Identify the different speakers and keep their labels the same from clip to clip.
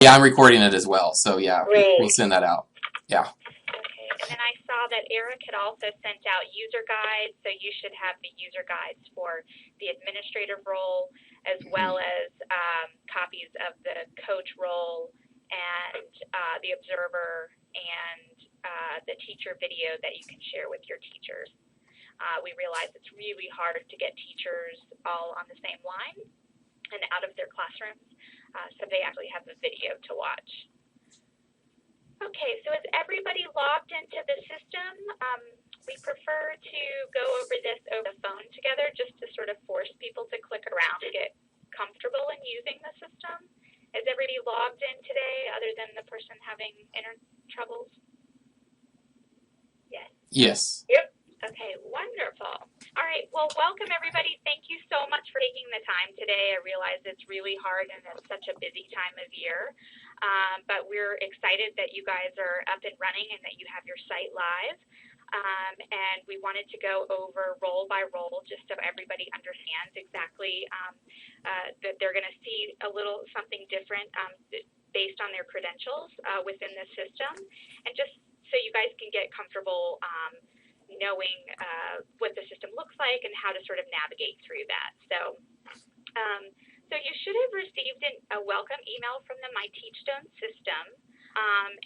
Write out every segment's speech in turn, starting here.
Speaker 1: Yeah, I'm recording it as well, so yeah,
Speaker 2: Great.
Speaker 1: we'll send that out. Yeah.
Speaker 2: Okay, and then I saw that Eric had also sent out user guides, so you should have the user guides for the administrative role as well as copies of the coach role and the observer and the teacher video that you can share with your teachers. We realize it's really hard to get teachers all on the same line and out of their classrooms, so they actually have a video to watch. Okay, so is everybody logged into the system? We prefer to go over this over the phone together just to sort of force people to click around to get comfortable in using the system. Is everybody logged in today other than the person having internet troubles? Yes.
Speaker 1: Yes.
Speaker 2: Yep. Okay, wonderful. All right, well, welcome everybody. Thank you so much for taking the time today. I realize it's really hard and it's such a busy time of year, but we're excited that you guys are up and running and that you have your site live. And we wanted to go over role by role just so everybody understands exactly that they're going to see a little something different based on their credentials within the system, and just so you guys can get comfortable knowing what the system looks like and how to sort of navigate through that. So you should have received a welcome email from the myTeachStone system.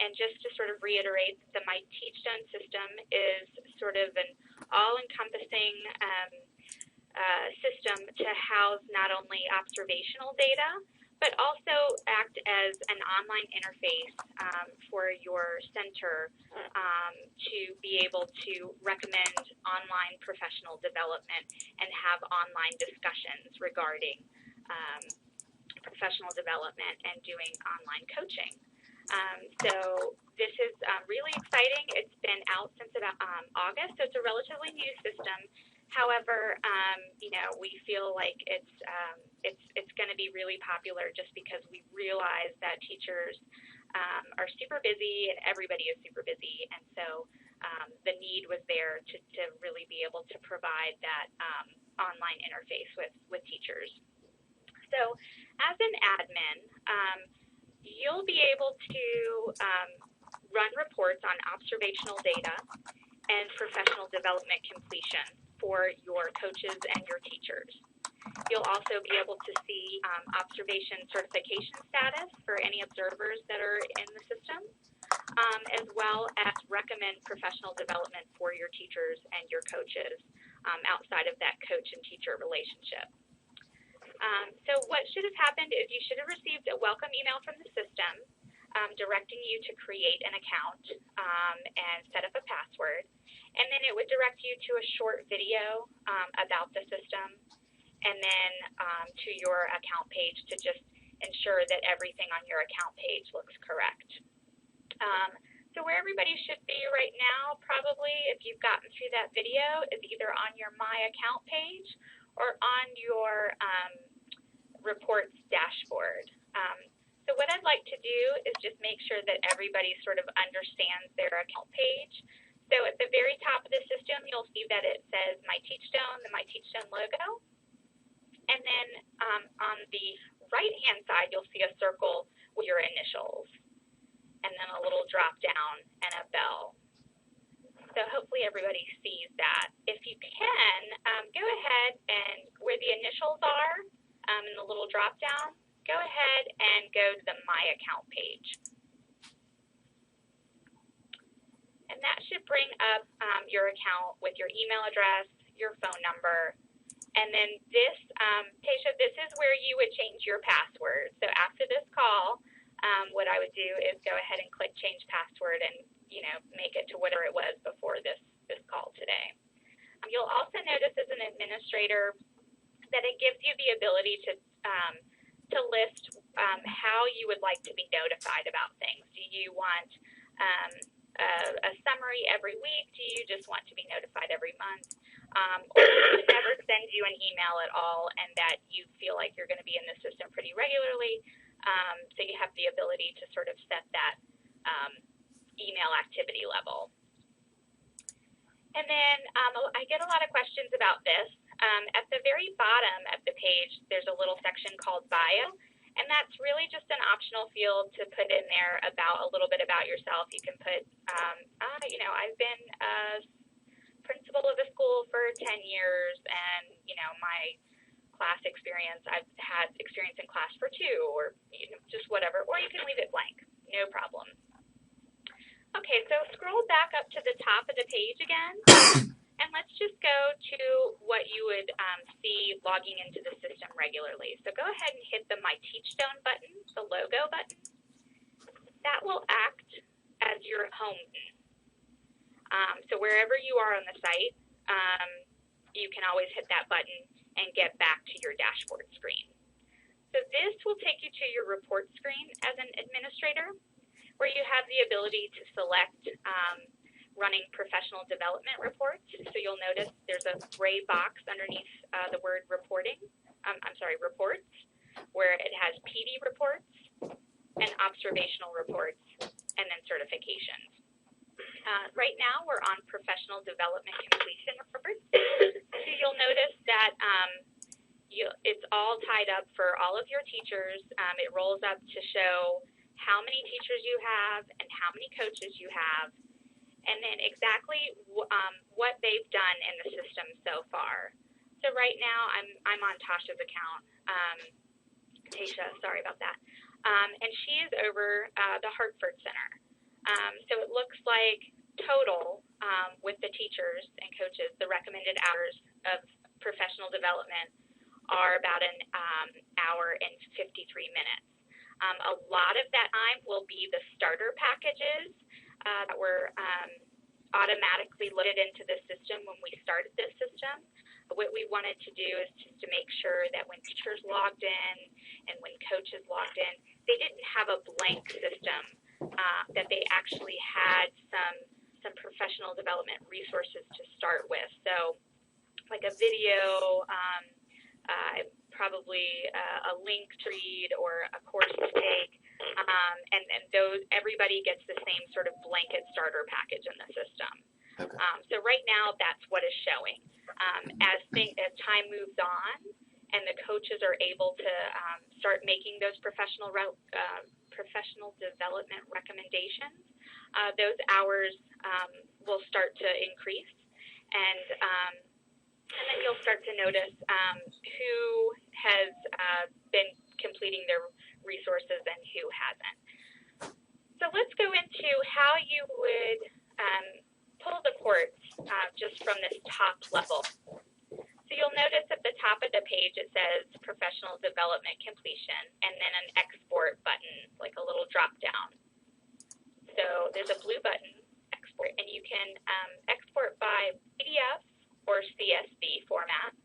Speaker 2: And just to sort of reiterate, the myTeachStone system is sort of an all-encompassing system to house not only observational data, but also act as an online interface for your center to be able to recommend online professional development and have online discussions regarding professional development and doing online coaching. So this is really exciting. It's been out since about August, so it's a relatively new system. However, you know, we feel like it's going to be really popular just because we realize that teachers are super busy and everybody is super busy, and so the need was there to really be able to provide that online interface with teachers. So as an admin, you'll be able to run reports on observational data and professional development completion for your coaches and your teachers. You'll also be able to see observation certification status for any observers that are in the system, as well as recommend professional development for your teachers and your coaches outside of that coach and teacher relationship. So what should have happened is you should have received a welcome email from the system directing you to create an account and set up a password. And then it would direct you to a short video about the system, and then to your account page to just ensure that everything on your account page looks correct. So where everybody should be right now, probably, if you've gotten through that video, is either on your My Account page or on your reports dashboard. So what I'd like to do is just make sure that everybody sort of understands their account page. So at the very top of the system, you'll see that it says myTeachStone, the myTeachStone logo. And then on the right-hand side, you'll see a circle with your initials, and then a little drop down and a bell. So hopefully everybody sees that. If you can, go ahead and where the initials are in the little drop down, go ahead and go to the My Account page. And that should bring up your account with your email address, your phone number, and then this, Tasha, this is where you would change your password. So after this call, what I would do is go ahead and click Change Password and, you know, make it to whatever it was before this call today. You'll also notice as an administrator that it gives you the ability to list how you would like to be notified about things. Do you want a summary every week? Do you just want to be notified every month? Or do you never send you an email at all and that you feel like you're going to be in the system pretty regularly? So you have the ability to sort of set that email activity level. And then I get a lot of questions about this. At the very bottom of the page, there's a little section called Bio, And that's really just an optional field to put in there about a little bit about yourself. You can put, I've been a principal of a school for 10 years, and, my class experience, I've had experience in class for 2, or just whatever. Or you can leave it blank, no problem. Okay, so scroll back up to the top of the page again, and let's just go to what you would see logging into the system regularly. So go ahead and hit the myTeachStone button, the logo button. That will act as your home. So wherever you are on the site, you can always hit that button and get back to your dashboard screen. So this will take you to your report screen as an administrator, where you have the ability to select running professional development reports. So you'll notice there's a gray box underneath the word reports, where it has PD reports and observational reports, and then certifications. Right now we're on professional development completion reports. So you'll notice that it's all tied up for all of your teachers. It rolls up to show how many teachers you have and how many coaches you have, and then exactly what they've done in the system so far. So right now I'm on Tasha's account, Tasha, sorry about that, and she is over the Hartford Center. So it looks like total with the teachers and coaches, the recommended hours of professional development are about an hour and 53 minutes. A lot of that time will be the starter packages that were automatically loaded into the system when we started this system. What we wanted to do is just to make sure that when teachers logged in and when coaches logged in, they didn't have a blank system, that they actually had some professional development resources to start with. So like a video, probably a link to read or a course to take, and those, everybody gets the same sort of blanket starter package in the system.
Speaker 1: Okay.
Speaker 2: So right now that's what is showing. As time moves on and the coaches are able to start making those professional development recommendations, those hours will start to increase, and then you'll start to notice who has been completing their resources and who hasn't. So let's go into how you would pull the reports just from this top level. So you'll notice at the top of the page it says professional development completion, and then an export button, like a little drop down. So there's a blue button, export, and you can export by PDF or CSV format.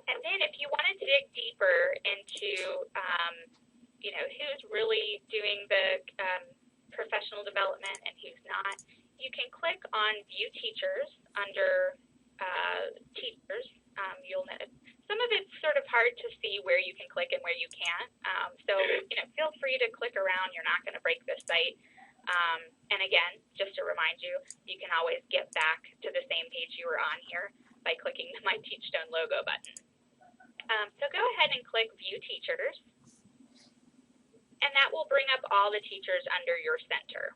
Speaker 2: And then if you want to dig deeper into, who's really doing the professional development and who's not, you can click on View Teachers under Teachers. You'll notice some of it's sort of hard to see where you can click and where you can't. So feel free to click around. You're not going to break this site. And again, just to remind you, you can always get back to the same page you were on here by clicking the myTeachStone logo button. So go ahead and click View Teachers, and that will bring up all the teachers under your center.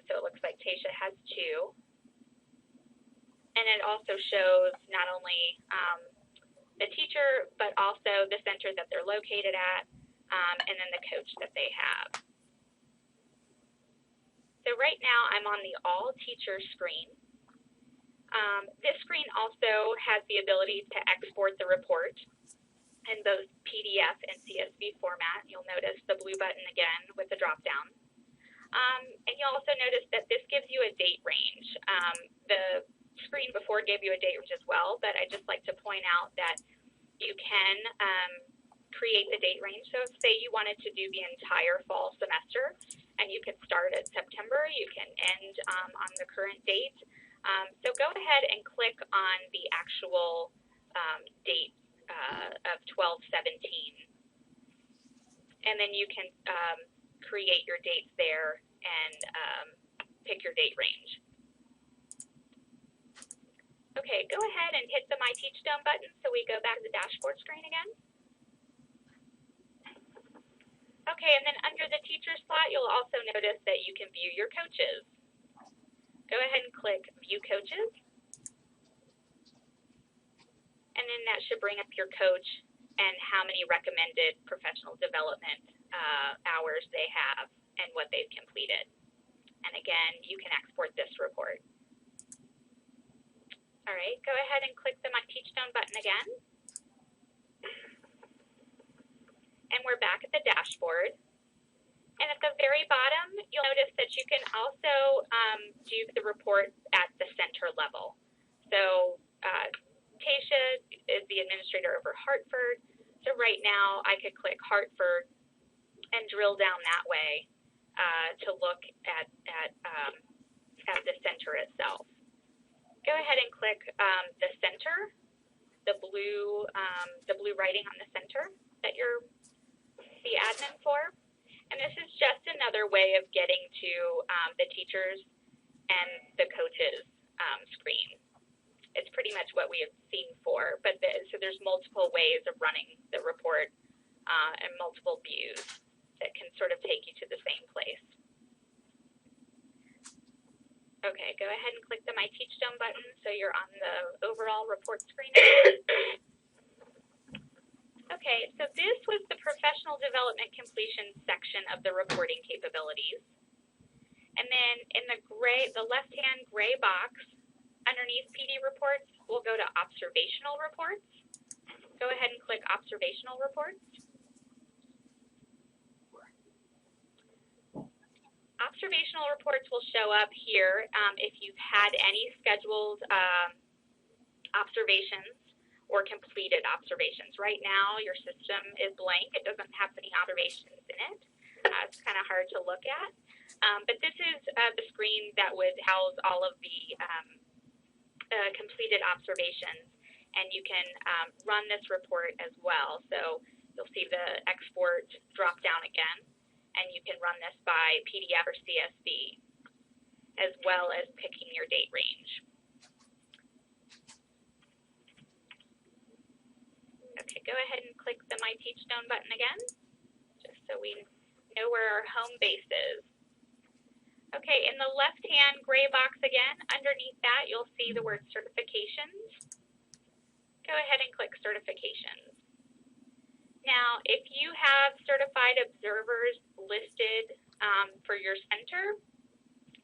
Speaker 2: So it looks like Tasha has 2. And it also shows not only the teacher, but also the center that they're located at, and then the coach that they have. So right now I'm on the All Teachers screen. This screen also has the ability to export the report in both PDF and CSV format. You'll notice the blue button again with the drop down. And you'll also notice that this gives you a date range. The screen before gave you a date range as well, but I just like to point out that you can create the date range. So say you wanted to do the entire fall semester, and you could start at September, you can end on the current date. So go ahead and click on the actual date of 12/17, and then you can create your dates there and pick your date range. Okay, go ahead and hit the myTeachStone button so we go back to the dashboard screen again. Okay, and then under the teacher slot, you'll also notice that you can view your coaches. Go ahead and click View Coaches. And then that should bring up your coach and how many recommended professional development hours they have and what they've completed. And again, you can export this report. All right, go ahead and click the myTeachStone button again. And we're back at the dashboard. And at the very bottom, you'll notice that you can also do the report at the center level. So Tasha is the administrator over Hartford. So right now, I could click Hartford and drill down that way to look at the center itself. Go ahead and click the center, the blue writing on the center that you're the admin for. And this is just another way of getting to the teachers and the coaches screen. It's pretty much what we have seen for, but so there's multiple ways of running the report and multiple views that can sort of take you to the same place. Okay, go ahead and click the myTeachStone button so you're on the overall report screen. Okay, so this was the professional development completion section of the reporting capabilities. And then in the left-hand gray box underneath PD reports, we'll go to observational reports. Go ahead and click observational reports. Observational reports will show up here if you've had any scheduled observations or completed observations. Right now, your system is blank. It doesn't have any observations in it. It's kind of hard to look at. But this is the screen that would house all of the completed observations, and you can run this report as well. So you'll see the export drop down again, and you can run this by PDF or CSV, as well as picking your date range. Okay, go ahead and click the myTeachStone button again, just so we know where our home base is. Okay, in the left-hand gray box again, underneath that, you'll see the word certifications. Go ahead and click certifications. Now, if you have certified observers listed for your center,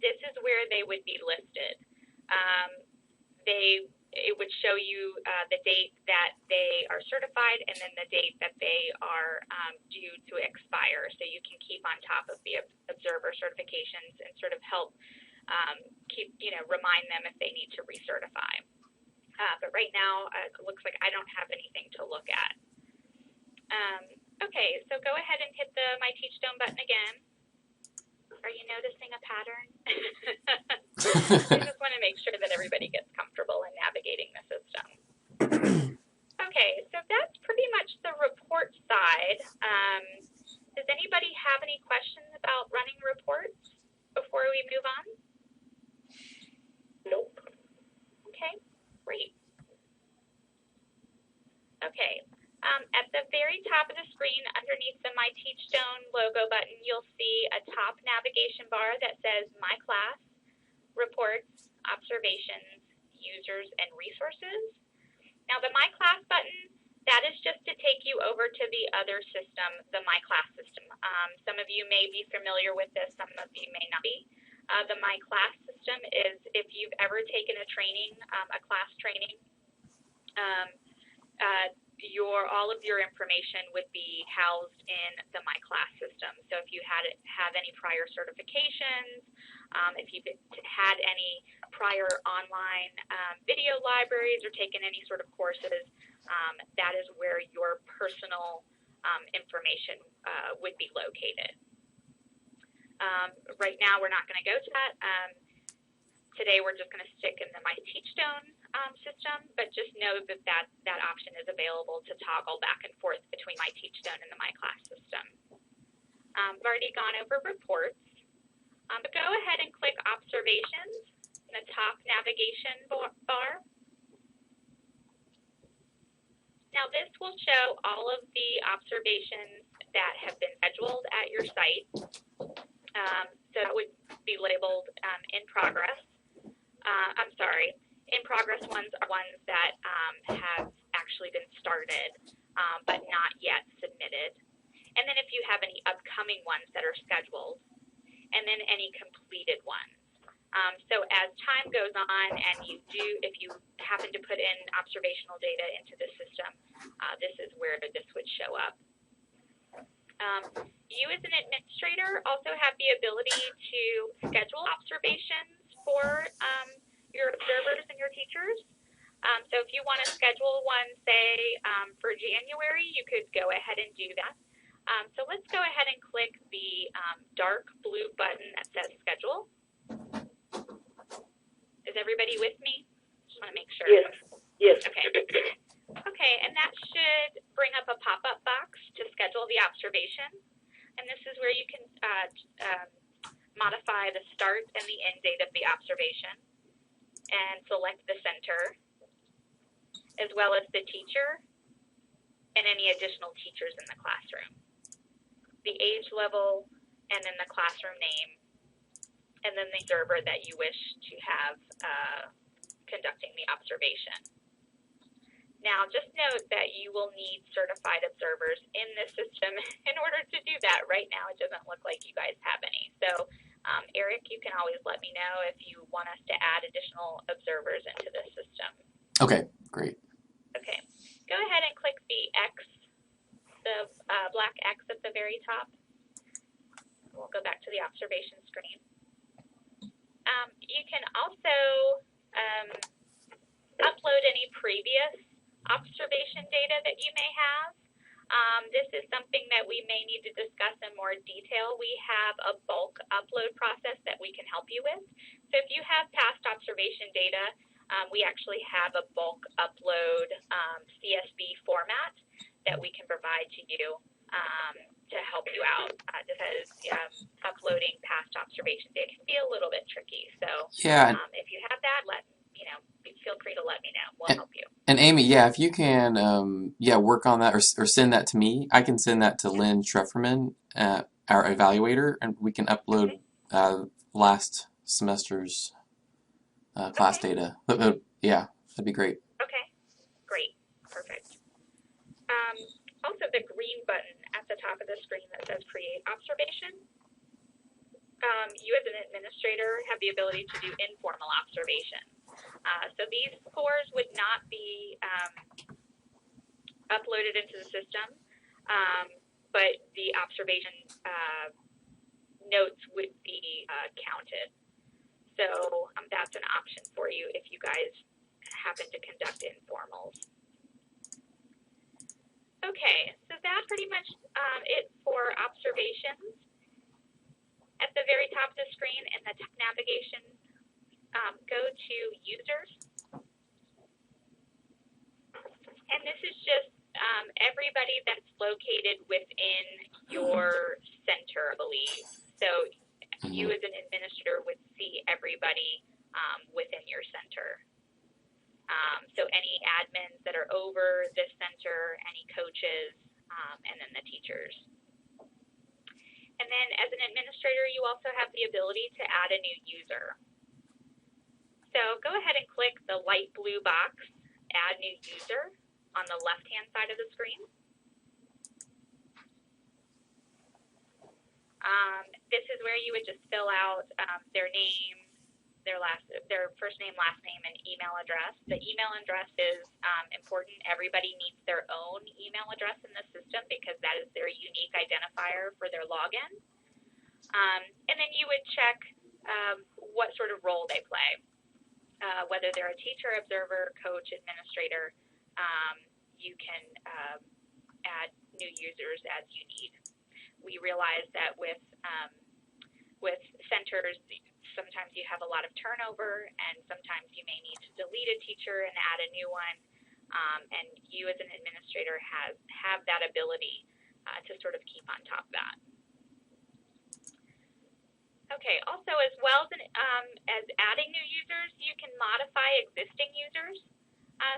Speaker 2: this is where they would be listed. It would show you the date that they are certified and then the date that they are due to expire. So you can keep on top of the observer certifications and sort of help remind them if they need to recertify. But right now, it looks like I don't have anything to look at. Okay, so go ahead and hit the myTeachStone button again. Are you noticing a pattern? I just want to make sure that everybody gets comfortable in navigating the system. Okay, so that's pretty much the report side. Does anybody have any questions about running reports before we move on? Nope. Okay, great. Okay. At the very top of the screen, underneath the myTeachStone logo button, you'll see a top navigation bar that says My Class, Reports, Observations, Users, and Resources. Now, the My Class button, that is just to take you over to the other system, the My Class system. Some of you may be familiar with this, some of you may not be. The My Class system is if you've ever taken a training, a class training, all of your information would be housed in the My Class system. So if you have any prior certifications, if you've had any prior online video libraries or taken any sort of courses, that is where your personal information would be located. Right now, we're not going to go to that. Today, we're just going to stick in the myTeachStone system, but just know that that option is available to toggle back and forth between myTeachStone and the My Class system. I've already gone over reports, but go ahead and click Observations in the top navigation bar. Now, this will show all of the observations that have been scheduled at your site. So that would be labeled in progress. I'm sorry, in progress ones are ones that have actually been started but not yet submitted. And then if you have any upcoming ones that are scheduled, and then any completed ones. So as time goes on and if you happen to put in observational data into the system, this is where this would show up. You as an administrator also have the ability to schedule observations for your observers and your teachers. So if you want to schedule one, say, for January, you could go ahead and do that. So let's go ahead and click the dark blue button that says schedule. Is everybody with me? Just want to make sure.
Speaker 3: Yes. Yes.
Speaker 2: Okay. Okay, and that should bring up a pop-up box to schedule the observation. And this is where you can modify the start and the end date of the observation and select the center, as well as the teacher and any additional teachers in the classroom, the age level, and then the classroom name, and then the observer that you wish to have conducting the observation. Now, just note that you will need certified observers in the system in order to do that. Right now, it doesn't look like you guys have any. So, Eric, you can always let me know if you want us to add additional observers into the system.
Speaker 1: Okay, great.
Speaker 2: Okay, go ahead and click the X, the black X at the very top. We'll go back to the observation screen. You can also upload any previous observation data that you may have. This is something that we may need to discuss in more detail. We have a bulk upload process that we can help you with. So if you have past observation data, we actually have a bulk upload CSV format that we can provide to you to help you out, because uploading past observation data can be a little bit tricky. So
Speaker 1: Yeah.
Speaker 2: If you have that, feel free to let me know. We'll help you.
Speaker 1: And Amy, yeah, if you can, work on that or send that to me, I can send that to Lynn Schrefferman, our evaluator, and we can upload last semester's class data. Yeah, that'd be great.
Speaker 2: Okay, great, perfect. Also, the green button at the top of the screen that says Create Observation. You as an administrator have the ability to do informal observation. So these scores would not be uploaded into the system, but the observation notes would be counted. So that's an option for you if you guys happen to conduct informals. Okay, so that's pretty much it for observations. At the very top of the screen in the navigation, go to Users. And this is just everybody that's located within your center, I believe. So you as an administrator would see everybody within your center. So any admins that are over this center, any coaches, and then the teachers. And then as an administrator, you also have the ability to add a new user. So go ahead and click the light blue box, Add New User, on the left-hand side of the screen. This is where you would just fill out their name, their first name, last name, and email address. The email address is important. Everybody needs their own email address in the system because that is their unique identifier for their login. And then you would check what sort of role they play, whether they're a teacher, observer, coach, administrator. You can add new users as you need. We realize that with centers, sometimes you have a lot of turnover, and sometimes you may need to delete a teacher and add a new one. And you as an administrator have that ability to sort of keep on top of that. Okay, also as well as adding new users, you can modify existing users.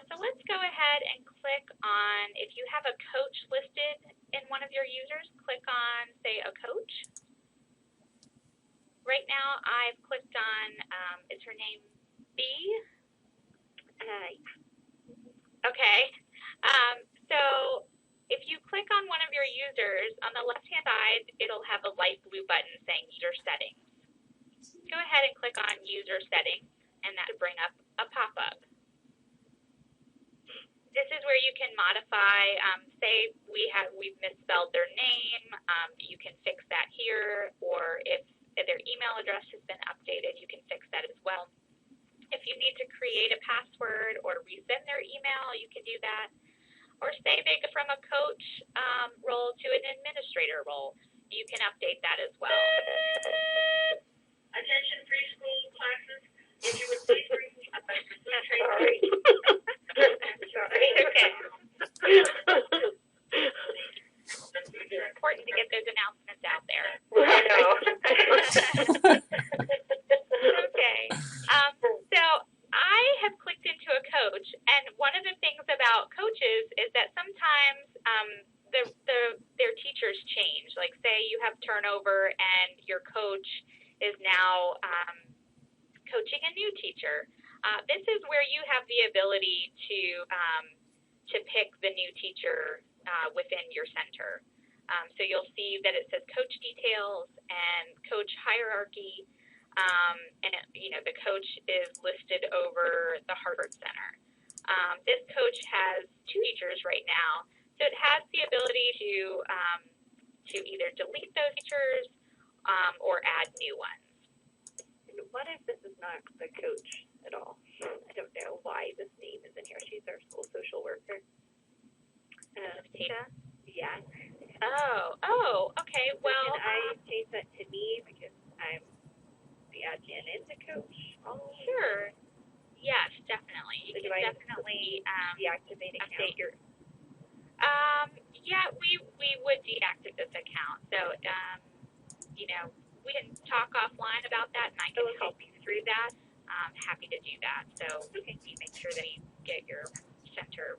Speaker 2: So let's go ahead and click on, if you have a coach listed in one of your users, click on, say, a coach. Right now, I've clicked on, is her name B? Okay. So if you click on one of your users, on the left-hand side, it'll have a light blue button saying User Settings. Go ahead and click on User Settings, and that will bring up a pop-up. This is where you can modify, say we've misspelled their name, you can fix that here, or if their email address has been updated, you can fix that as well. If you need to create a password or resend their email, you can do that. Or say they go from a coach role to an administrator role, you can update that as well.
Speaker 3: Attention preschool classes, if you would please bring
Speaker 2: Sorry. Sorry. Okay. It's important to get those announcements out there.
Speaker 3: I know.
Speaker 2: Okay. So I have clicked into a coach, and one of the things about coaches is that sometimes their teachers change. Like, say you have turnover, and your coach is now coaching a new teacher. This is where you have the ability to pick the new teacher within your center. So you'll see that it says coach details and coach hierarchy, and the coach is listed over the Harvard Center. This coach has 2 teachers right now, so it has the ability to either delete those teachers or add new ones.
Speaker 4: What if this is not the coach at all? I don't know why this name is in here. She's our school social worker.
Speaker 2: Tina?
Speaker 4: Yeah.
Speaker 2: Oh, okay. Well,
Speaker 4: Can I change that to me because I'm the admin and the coach?
Speaker 2: Sure. Yes, definitely. You
Speaker 4: So
Speaker 2: can definitely
Speaker 4: deactivate account?
Speaker 2: update your. Yeah, we would deactivate this account. So, we can talk offline about that, and I can help you through that. I'm happy to do that. So you make sure that you get your center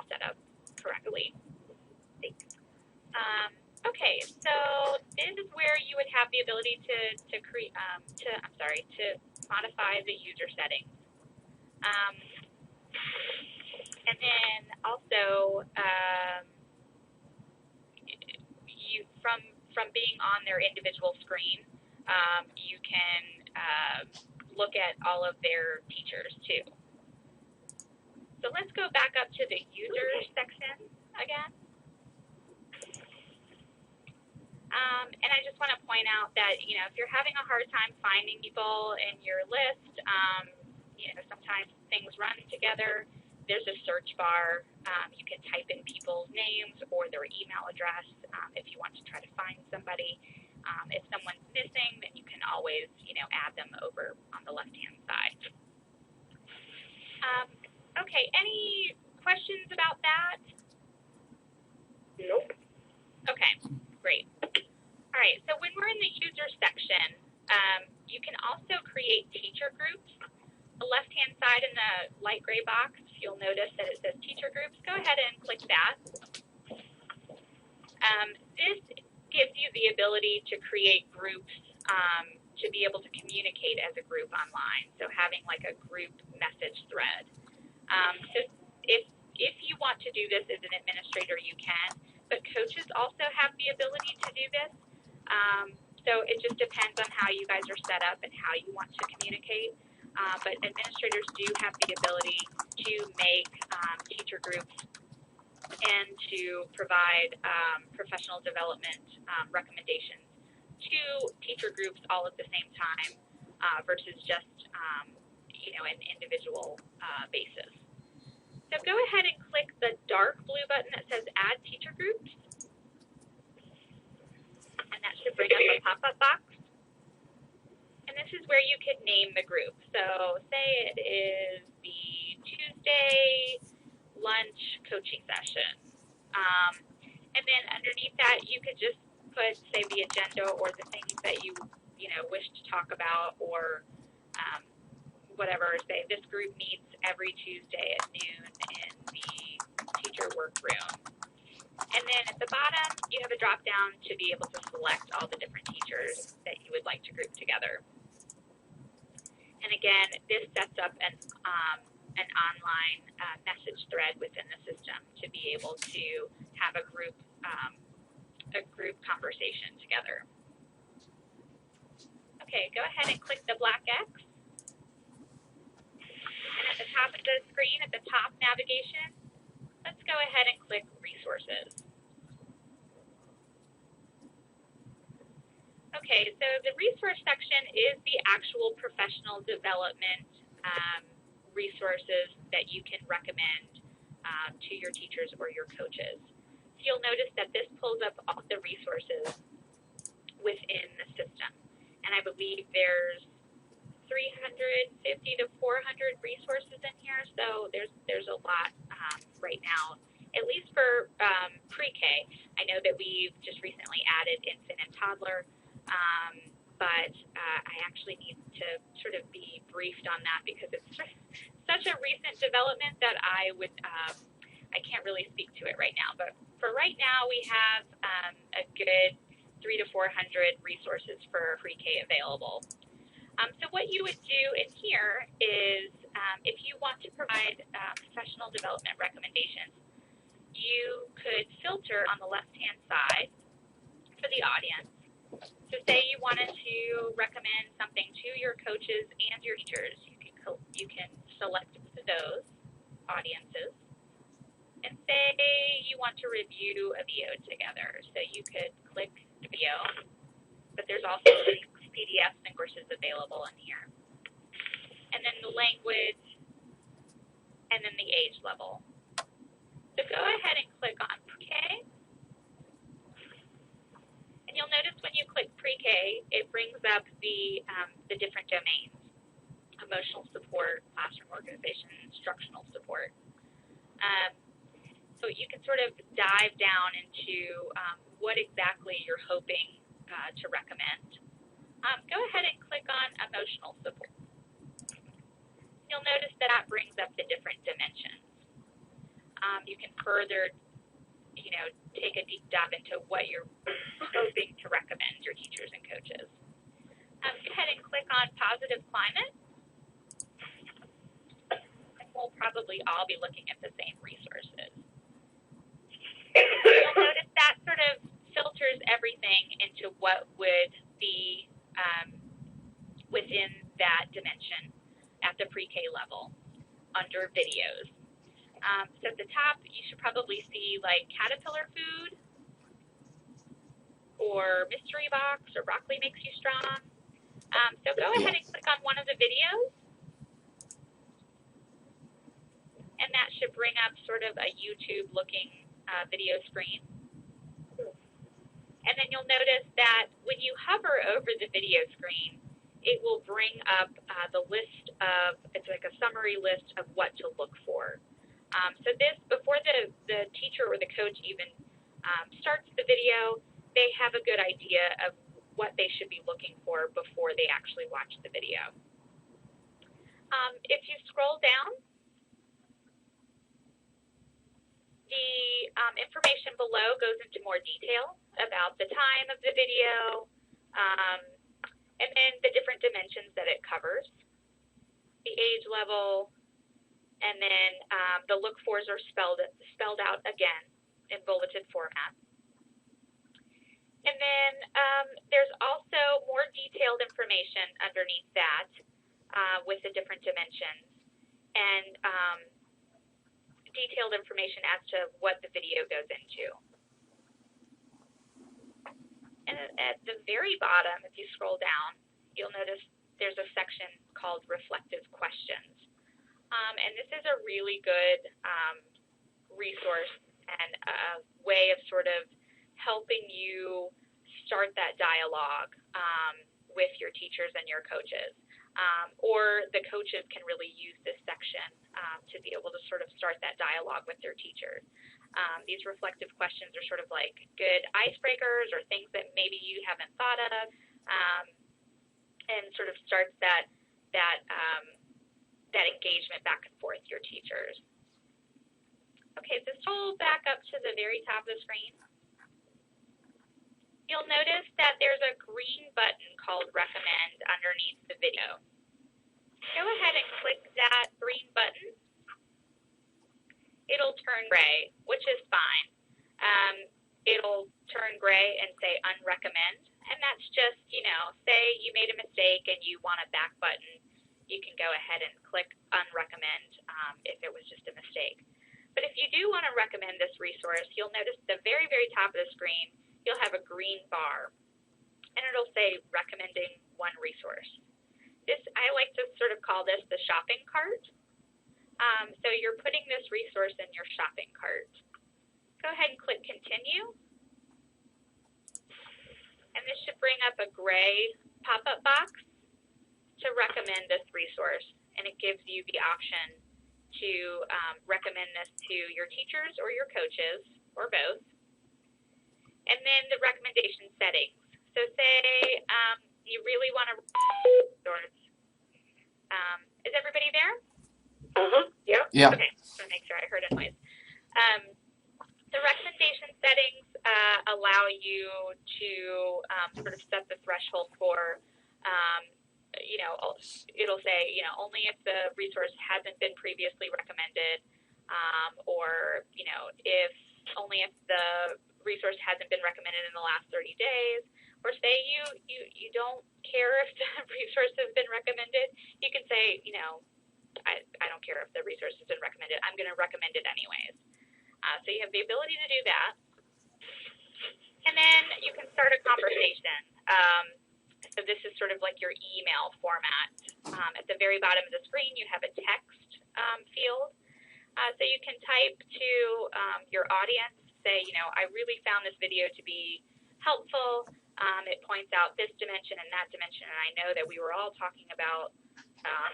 Speaker 2: set up correctly. Thanks. Okay, so this is where you would have the ability to modify the user settings. And then also, you from being on their individual screen, you can look at all of their teachers too. So let's go back up to the users section again. And I just want to point out that, if you're having a hard time finding people in your list, sometimes things run together. There's a search bar. You can type in people's names or their email address if you want to try to find somebody. If someone's missing, then you can always, add them over on the left-hand side. Okay, any questions about that?
Speaker 3: Nope.
Speaker 2: Okay, great. All right, so when we're in the user section, you can also create teacher groups. The left-hand side in the light gray box, you'll notice that it says teacher groups. Go ahead and click that. This gives you the ability to create groups to be able to communicate as a group online, so having like a group message thread. So if you want to do this as an administrator, you can, but coaches also have the ability to do this. So it just depends on how you guys are set up and how you want to communicate. But administrators do have the ability to make teacher groups and to provide professional development recommendations to teacher groups all at the same time versus just an individual basis. So go ahead and click the dark blue button that says Add Teacher Groups, and that should bring up a pop-up box. And this is where you could name the group. So say it is the Tuesday lunch coaching session. And then underneath that, you could just put, say, the agenda or the things that you wish to talk about, or whatever. Say this group meets every Tuesday at noon in the teacher workroom. And then at the bottom, you have a drop down to be able to select all the different teachers that you would like to group together. And again, this sets up an online message thread within the system to be able to have a group conversation together. Okay, go ahead and click the black X. And at the top of the screen, at the top navigation, let's go ahead and click Resources. Okay, so the resource section is the actual professional development resources that you can recommend to your teachers or your coaches. So you'll notice that this pulls up all the resources within the system. And I believe there's 350 to 400 resources in here, so there's a lot right now, at least for pre-K. I know that we've just recently added infant and toddler, but I actually need to sort of be briefed on that because it's such a recent development that I can't really speak to it right now. But for right now, we have a good 300 to 400 resources for pre-K available. So what you would do in here is if you want to provide professional development recommendations, you could filter on the left-hand side for the audience. So say you wanted to recommend something to your coaches and your teachers, you can select those audiences. And say you want to review a video together. So you could click video, but there's also PDFs and courses available in here. And then the language, and then the age level. So go ahead and click on pre-K. And you'll notice when you click pre-K, it brings up the different domains: emotional support, classroom organization, instructional support. So you can sort of dive down into what exactly you're hoping to recommend. Go ahead and click on emotional support. You'll notice that brings up the different dimensions. You can further, take a deep dive into what you're hoping to recommend your teachers and coaches. Go ahead and click on positive climate. And we'll probably all be looking at the same resources. You'll notice that sort of filters everything into what would be within that dimension at the pre-K level under videos. So at the top, you should probably see like caterpillar food or mystery box or broccoli makes you strong. So go ahead and click on one of the videos. And that should bring up sort of a YouTube looking video screen. And then you'll notice that when you hover over the video screen, it will bring up the list of, it's like a summary list of what to look for. So this, before the teacher or the coach even starts the video, they have a good idea of what they should be looking for before they actually watch the video. If you scroll down, the information below goes into more detail about the time of the video, and then the different dimensions that it covers, the age level, and then the look-fors are spelled out again in bulleted format. And then there's also more detailed information underneath that with the different dimensions and detailed information as to what the video goes into. And at the very bottom, if you scroll down, you'll notice there's a section called Reflective Questions. And this is a really good resource and a way of sort of helping you start that dialogue with your teachers and your coaches. Or the coaches can really use this section to be able to sort of start that dialogue with their teachers. These reflective questions are sort of like good icebreakers or things that maybe you haven't thought of, and sort of starts that engagement back and forth with your teachers. Okay, so scroll back up to the very top of the screen. You'll notice that there's a green button called Recommend underneath the video. Go ahead and click that green button. It'll turn gray, which is fine. It'll turn gray and say unrecommend, and that's just, say you made a mistake and you want a back button, you can go ahead and click unrecommend if it was just a mistake. But if you do want to recommend this resource, you'll notice at the very, very top of the screen, you'll have a green bar, and it'll say recommending one resource. I like to sort of call this the shopping cart. So you're putting this resource in your shopping cart. Go ahead and click continue. And this should bring up a gray pop-up box to recommend this resource. And it gives you the option to recommend this to your teachers or your coaches, or both. And then the recommendation settings. So say you really want to resource. Is everybody there?
Speaker 4: Yeah.
Speaker 1: Yeah.
Speaker 2: Okay, so make sure I heard a noise. The recommendation settings allow you to sort of set the threshold for, it'll say, only if the resource hasn't been previously recommended, or, if only if the resource hasn't been recommended in the last 30 days, or say you don't care if the resource has been recommended, you can say, I don't care if the resource has been recommended. I'm going to recommend it anyways. So you have the ability to do that. And then you can start a conversation. So this is sort of like your email format. At the very bottom of the screen, you have a text field. So you can type to your audience, say, I really found this video to be helpful. It points out this dimension and that dimension, and I know that we were all talking about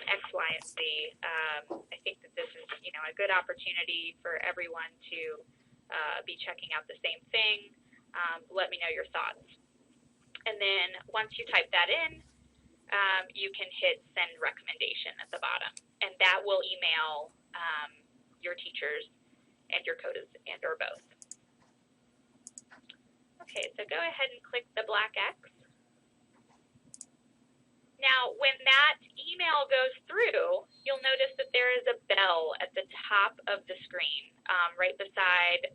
Speaker 2: X, Y, and Z. I think that this is, a good opportunity for everyone to be checking out the same thing. Let me know your thoughts. And then once you type that in, you can hit send recommendation at the bottom, and that will email your teachers and your coaches and or both. Okay, so go ahead and click the black X. Now, when that email goes through, you'll notice that there is a bell at the top of the screen, right beside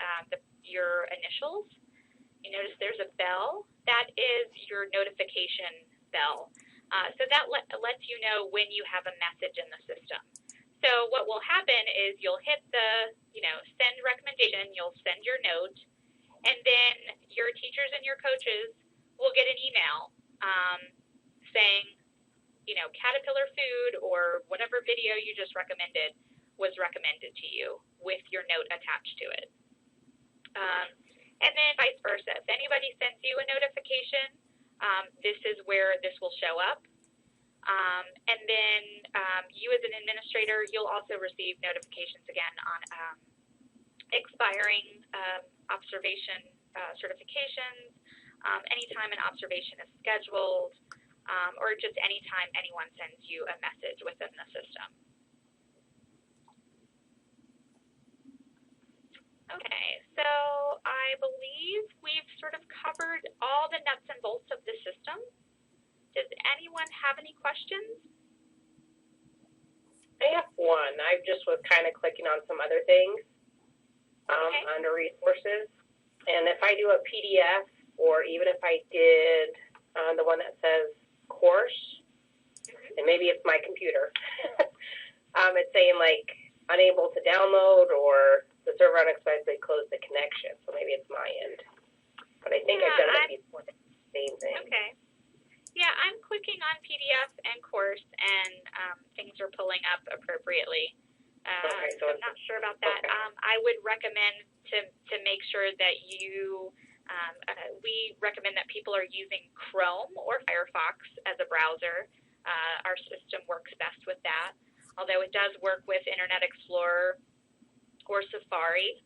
Speaker 2: your initials. You notice there's a bell. That is your notification bell. So that lets you know when you have a message in the system. So what will happen is you'll hit the, send recommendation, you'll send your note, and then your teachers and your coaches will get an email saying, Caterpillar food or whatever video you just recommended was recommended to you with your note attached to it. And then vice versa. If anybody sends you a notification, this is where this will show up. And then you as an administrator, you'll also receive notifications again on expiring observation certifications, anytime an observation is scheduled, or just anytime anyone sends you a message within the system. Okay, so I believe we've sort of covered all the nuts and bolts of the system. Does anyone have any questions?
Speaker 5: I have one. I just was kind of clicking on some other things under resources. And if I do a PDF, or even if I did the one that says course, and maybe it's my computer, it's saying like unable to download, or the server unexpectedly closed the connection. So maybe it's my end. But I think I've done it before. Same thing.
Speaker 2: Okay. Yeah, I'm clicking on PDF and course, and things are pulling up appropriately.
Speaker 5: Okay, so
Speaker 2: I'm not sure about that.
Speaker 5: Okay.
Speaker 2: I would recommend to make sure that you, we recommend that people are using Chrome or Firefox as a browser. Our system works best with that, although it does work with Internet Explorer or Safari,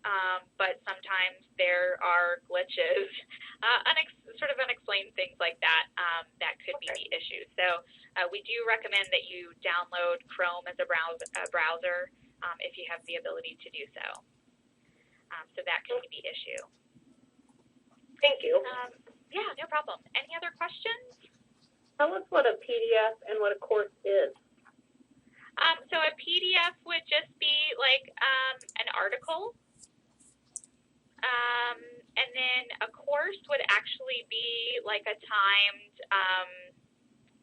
Speaker 2: but sometimes there are glitches, sort of unexplained things like that that could be the issue. So we do recommend that you download Chrome as a browser if you have the ability to do so. so that can be the issue.
Speaker 5: Thank you.
Speaker 2: Yeah, no problem. Any other questions?
Speaker 4: Tell us what a PDF and what a course is.
Speaker 2: So a PDF would just be like an article, and then a course would actually be like a timed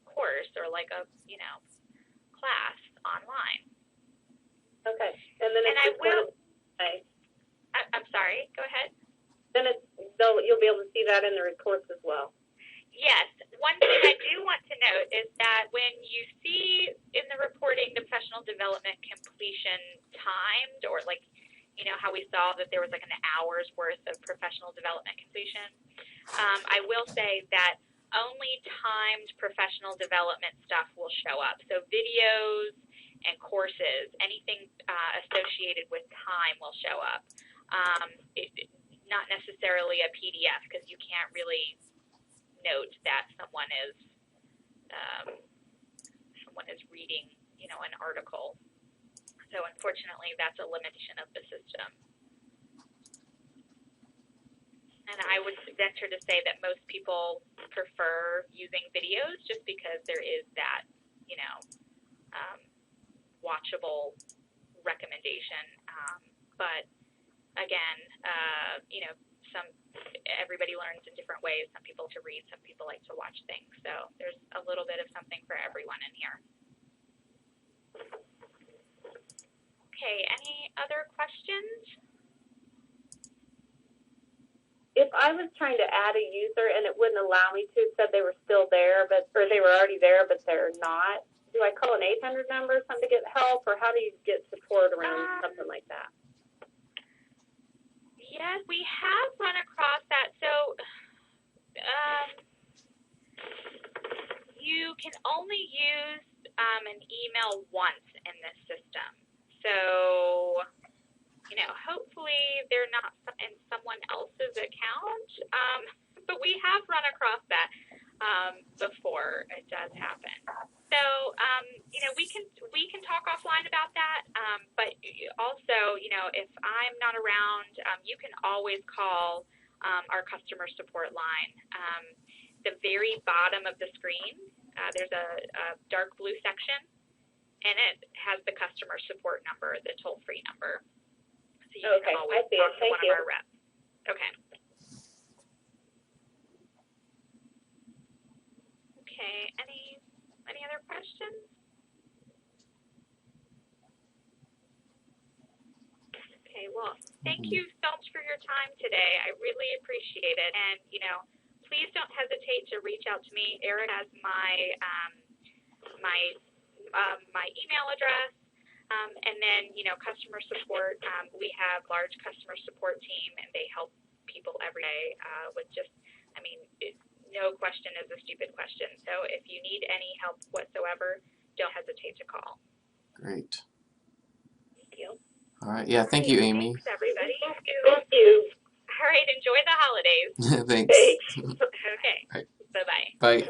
Speaker 2: course or like a class online.
Speaker 4: Okay, and then
Speaker 2: And I will.
Speaker 4: Okay.
Speaker 2: I'm sorry. Go ahead.
Speaker 4: Then you'll be able to see that in the reports as well.
Speaker 2: Yes. One thing I do want to note is that when you see in the reporting the professional development completion timed, or like, how we saw that there was like an hour's worth of professional development completion, I will say that only timed professional development stuff will show up. So videos and courses, anything associated with time will show up. Not necessarily a PDF, because you can't really note that someone is reading, an article. So unfortunately, that's a limitation of the system. And I would venture to say that most people prefer using videos just because there is that, watchable recommendation. But again, everybody learns in different ways. Some people to read, some people like to watch things. So there's a little bit of something for everyone in here. Okay, any other questions?
Speaker 4: If I was trying to add a user and it wouldn't allow me to, it said they were still there, or they were already there, but they're not, do I call an 800 number or something to get help, or how do you get support around something like that?
Speaker 2: Yes, we have run across that. So you can only use an email once in this system. So, hopefully they're not in someone else's account. But we have run across that before. It does happen. So, we can talk offline about that. But also, if I'm not around, you can always call our customer support line. The very bottom of the screen, there's a dark blue section, and it has the customer support number, the toll-free number. So you can always talk to one of our reps. Okay. Okay. Any other questions? Okay. Well, thank you so much for your time today. I really appreciate it. And please don't hesitate to reach out to me. Erin has my email address. And then, customer support, we have large customer support team, and they help people every day with no question is a stupid question. So if you need any help whatsoever, don't hesitate to call.
Speaker 1: Great.
Speaker 2: Thank you.
Speaker 1: All right. Yeah, thank you, Amy.
Speaker 2: Thanks, everybody.
Speaker 4: Thank you.
Speaker 2: All right, enjoy the holidays.
Speaker 1: Thanks.
Speaker 2: Okay.
Speaker 1: Right.
Speaker 2: Bye-bye.
Speaker 1: Bye.